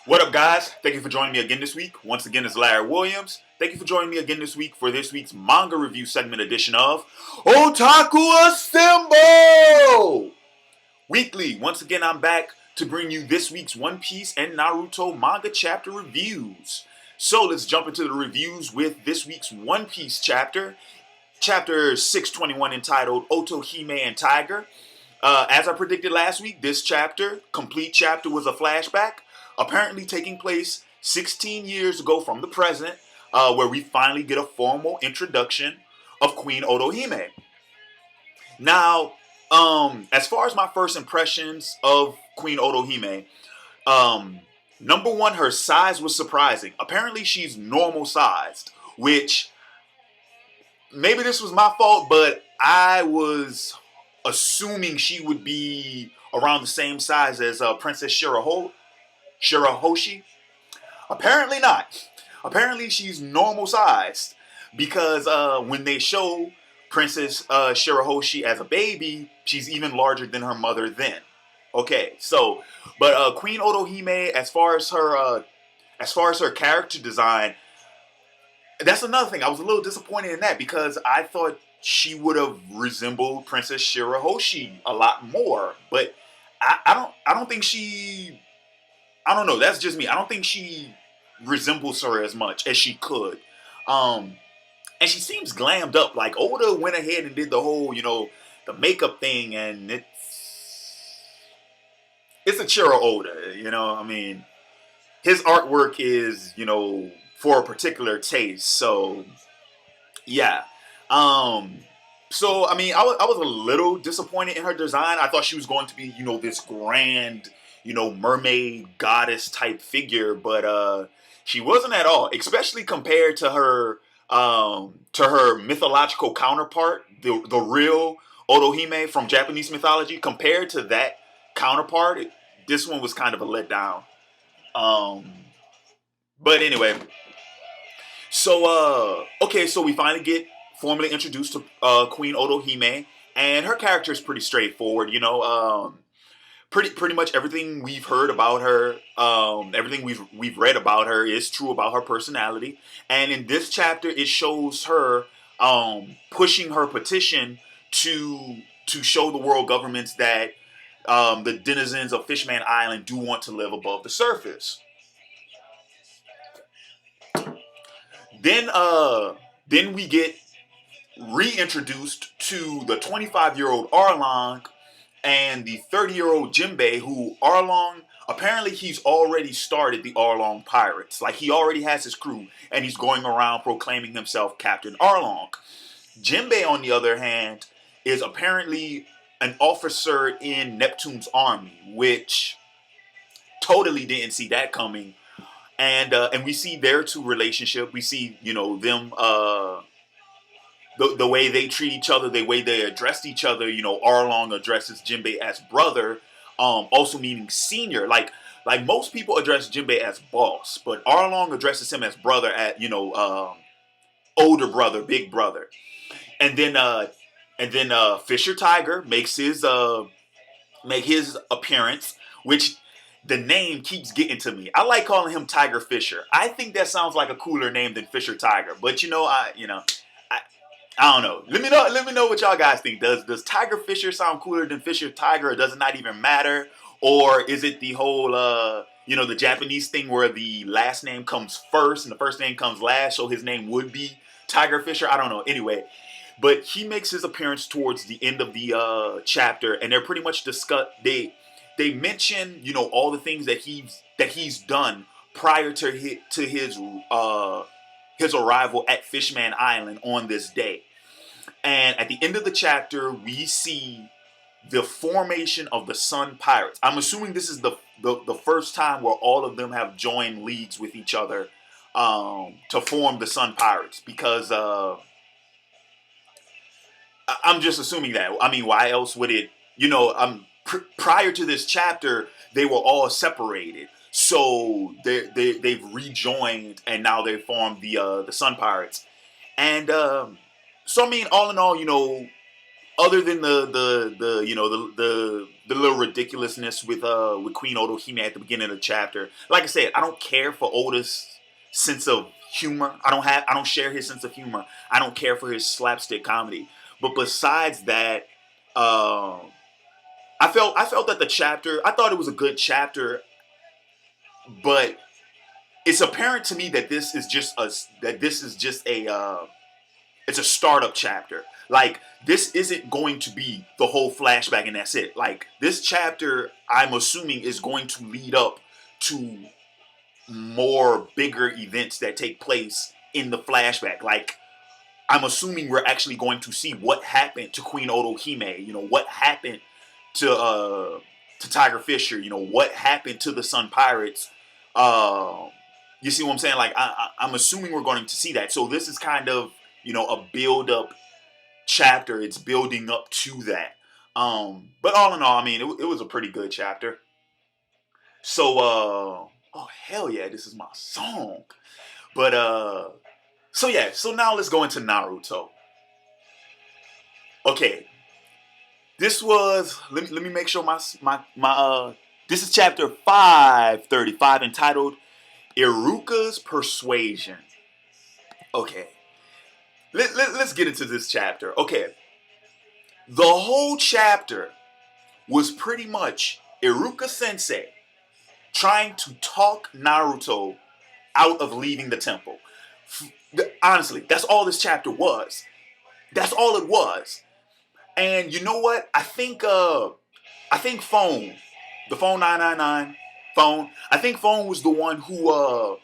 What up, guys? Thank you for joining me again this week. Once again, it's Larry Williams. Thank you for joining me again this week for this week's manga review segment edition of Otaku Assemble! Weekly, once again, I'm back to bring you this week's One Piece and Naruto manga chapter reviews. So let's jump into the reviews with this week's One Piece chapter, chapter 621, entitled Otohime and Tiger. As I predicted last week, this chapter, complete chapter, was a flashback, apparently taking place 16 years ago from the present, where we finally get a formal introduction of Queen Otohime. Now, as far as my first impressions of Queen Otohime, number one, her size was surprising. Apparently, she's normal sized, which maybe this was my fault, but I was assuming she would be around the same size as Princess Shirahoshi. Apparently not. Apparently she's normal sized because when they show Princess Shirahoshi as a baby, she's even larger than her mother then. Okay, so but Queen Otohime, as far as her character design, that's another thing. I was a little disappointed in that because I thought she would have resembled Princess Shirahoshi a lot more. But I don't think she. I don't know. That's just me. I don't think she resembles her as much as she could. Um, and she seems glammed up. Like Oda went ahead and did the whole, the makeup thing, and it's a Chiro Oda. I mean, his artwork is, for a particular taste. So yeah. Um, so I mean, I was a little disappointed in her design. I thought she was going to be, this grand, mermaid goddess type figure, but she wasn't at all. Especially compared to her mythological counterpart, the real Otohime from Japanese mythology. Compared to that counterpart, this one was kind of a letdown. Um, but anyway, so okay, so we finally get formally introduced to Queen Otohime, and her character is pretty straightforward. Pretty much everything we've heard about her, everything we've read about her is true about her personality. And in this chapter, it shows her pushing her petition to show the world governments that the denizens of Fishman Island do want to live above the surface. Then then we get reintroduced to the 25-year-old Arlong and the 30-year-old Jinbei, who Arlong, apparently he's already started the Arlong Pirates. Like, he already has his crew, and he's going around proclaiming himself Captain Arlong. Jinbei, on the other hand, is apparently an officer in Neptune's army, which totally didn't see that coming. And we see their two relationship. We see, them the way they treat each other, the way they address each other. Arlong addresses Jinbei as brother, also meaning senior. Like most people address Jinbei as boss, but Arlong addresses him as brother, at older brother, big brother. And then Fisher Tiger make his appearance, which the name keeps getting to me. I like calling him Tiger Fisher. I think that sounds like a cooler name than Fisher Tiger. But I I don't know. Let me know what y'all guys think. Does Tiger Fisher sound cooler than Fisher Tiger, or does it not even matter? Or is it the whole the Japanese thing where the last name comes first and the first name comes last, so his name would be Tiger Fisher? I don't know. Anyway, but he makes his appearance towards the end of the chapter, and they're pretty much discuss. They mention all the things that he's done prior to his arrival at Fishman Island on this day. And at the end of the chapter, we see the formation of the Sun Pirates. I'm assuming this is the first time where all of them have joined leagues with each other to form the Sun Pirates. Because I'm just assuming that. I mean, why else would it? Prior to this chapter, they were all separated. So they've rejoined, and now they formed the Sun Pirates. And so I mean, all in all, other than the the little ridiculousness with Queen Otohime at the beginning of the chapter. Like I said, I don't care for Oda's sense of humor. I don't share his sense of humor. I don't care for his slapstick comedy. But besides that, I felt that the chapter, I thought it was a good chapter, but it's apparent to me that this is just a it's a startup chapter. Like, this isn't going to be the whole flashback and that's it. Like, this chapter, I'm assuming, is going to lead up to more bigger events that take place in the flashback. Like, I'm assuming we're actually going to see what happened to Queen Otohime. You know, what happened to Tiger Fisher. You know, what happened to the Sun Pirates. You see what I'm saying? Like, I'm assuming we're going to see that. So this is kind of, you know, a build-up chapter. It's building up to that. But all in all, I mean, it was a pretty good chapter. So, oh hell yeah, this is my song. But so yeah, so now let's go into Naruto. Okay, this was let me make sure my this is chapter 535 entitled Iruka's Persuasion. Okay, let's get into this chapter. Okay, the whole chapter was pretty much Iruka Sensei trying to talk Naruto out of leaving the temple. Honestly, that's all this chapter was. That's all it was. And you know what? I think Phone, the Phone 999 Phone. I think Phone was the one who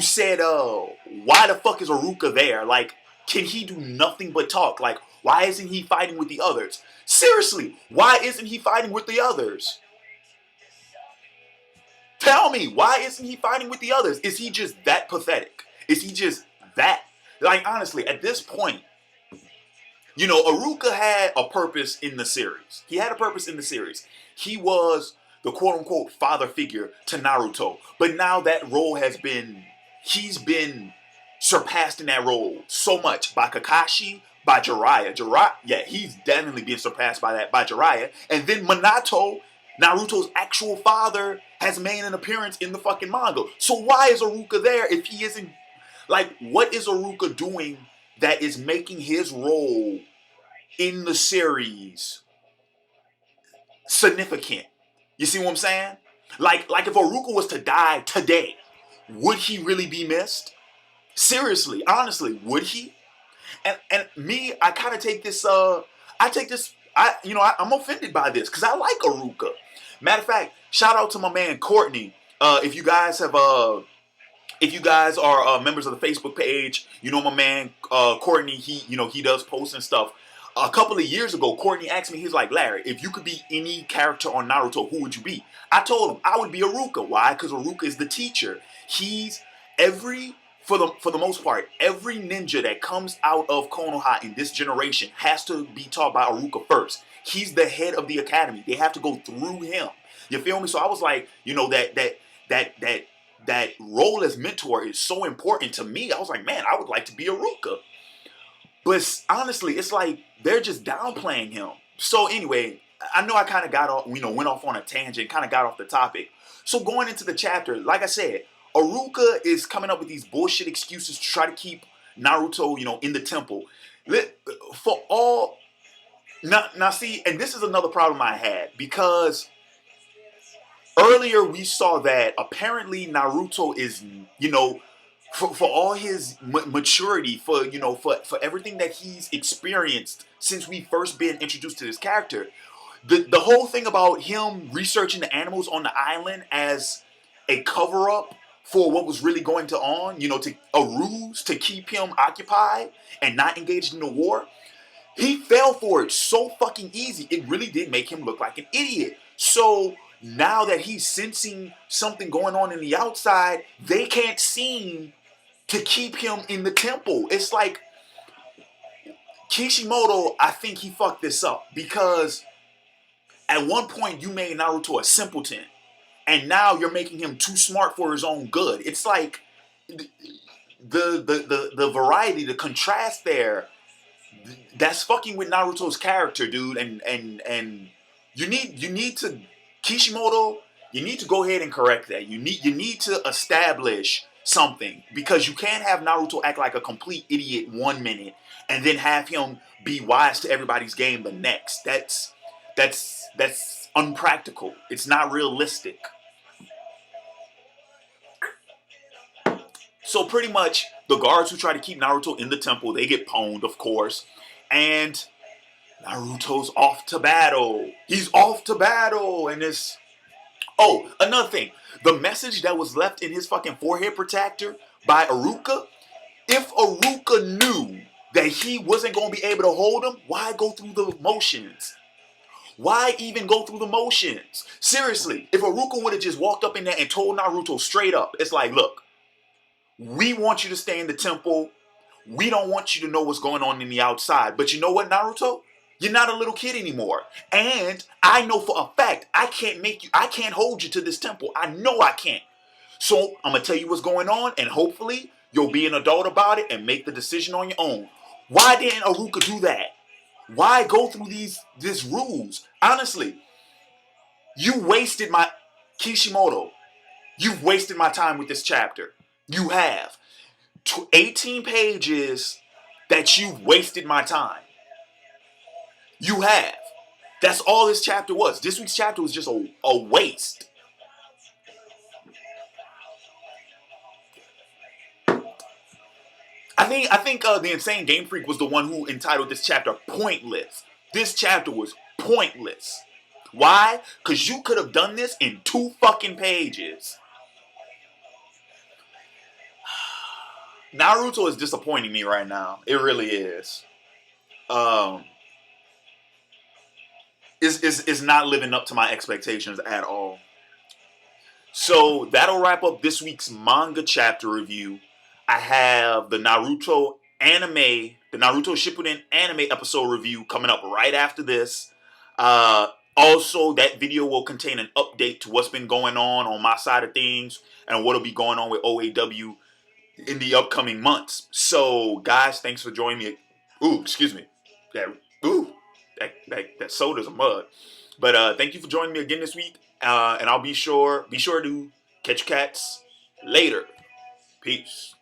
said, why the fuck is Iruka there? Like, can he do nothing but talk? Like, why isn't he fighting with the others? Seriously, why isn't he fighting with the others? Tell me, why isn't he fighting with the others? Is he just that pathetic? Is he just that? Like, honestly, at this point, you know, Iruka had a purpose in the series. He had a purpose in the series. He was the quote-unquote father figure to Naruto. But now that role he's been surpassed in that role so much by Kakashi, by Jiraiya. Yeah, he's definitely being surpassed by Jiraiya. And then Minato, Naruto's actual father, has made an appearance in the fucking manga. So why is Iruka there if he isn't... Like, what is Iruka doing that is making his role in the series significant? You see what I'm saying? Like if Iruka was to die today, would he really be missed? Seriously, honestly, would he? And me, I kind of take this, I'm offended by this because I like Iruka. Matter of fact, shout out to my man Courtney. If you guys are members of the Facebook page, you know my man Courtney. He does posts and stuff. A couple of years ago, Courtney asked me, he's like, Larry, if you could be any character on Naruto, who would you be? I told him I would be Iruka. Why? Because Iruka is the teacher. For the most part, every ninja that comes out of Konoha in this generation has to be taught by Iruka first. He's the head of the academy. They have to go through him. You feel me? So I was like, you know, that role as mentor is so important to me. I was like, man, I would like to be Iruka. But honestly, it's like they're just downplaying him. So anyway, I know I kind of got off, went off on a tangent, kind of got off the topic. So going into the chapter, like I said, Iruka is coming up with these bullshit excuses to try to keep Naruto, in the temple. Now see, and this is another problem I had, because earlier we saw that apparently Naruto is, for all his maturity, for everything that he's experienced since we first been introduced to this character, the whole thing about him researching the animals on the island as a cover-up for what was really going on, to a ruse to keep him occupied and not engaged in the war, he fell for it so fucking easy. It really did make him look like an idiot. So now that he's sensing something going on in the outside, they can't seem to keep him in the temple. It's like Kishimoto, I think he fucked this up, because at one point you made Naruto a simpleton, and now you're making him too smart for his own good. It's like the variety, the contrast there, that's fucking with Naruto's character, dude, and You need to Kishimoto. You need to go ahead and correct that. You need to establish something because you can't have Naruto act like a complete idiot 1 minute and then have him be wise to everybody's game the next. That's unpractical. It's not realistic. So pretty much the guards who try to keep Naruto in the temple, they get pwned, of course, and Naruto's off to battle. He's off to battle, and it's oh, another thing. The message that was left in his fucking forehead protector by Iruka, if Iruka knew that he wasn't going to be able to hold him, why go through the motions? Why even go through the motions? Seriously, if Iruka would have just walked up in there and told Naruto straight up, it's like, look, we want you to stay in the temple. We don't want you to know what's going on in the outside. But you know what, Naruto? You're not a little kid anymore. And I know for a fact, I can't hold you to this temple. I know I can't. So I'm going to tell you what's going on, and hopefully you'll be an adult about it and make the decision on your own. Why didn't Iruka do that? Why go through these rules? Honestly, you wasted my Kishimoto. You've wasted my time with this chapter. You have. 18 pages that you've wasted my time. You have. That's all this chapter was. This week's chapter was just a waste. I think the Insane Game Freak was the one who entitled this chapter Pointless. This chapter was pointless. Why? Because you could have done this in 2 fucking pages. Naruto is disappointing me right now. It really is. Is not living up to my expectations at all. So that'll wrap up this week's manga chapter review. I have the Naruto Shippuden anime episode review coming up right after this. Also, that video will contain an update to what's been going on my side of things and what'll be going on with OAW in the upcoming months. So, guys, thanks for joining me. Ooh, excuse me. That soda's a mud. But thank you for joining me again this week. And I'll be sure to catch you cats later. Peace.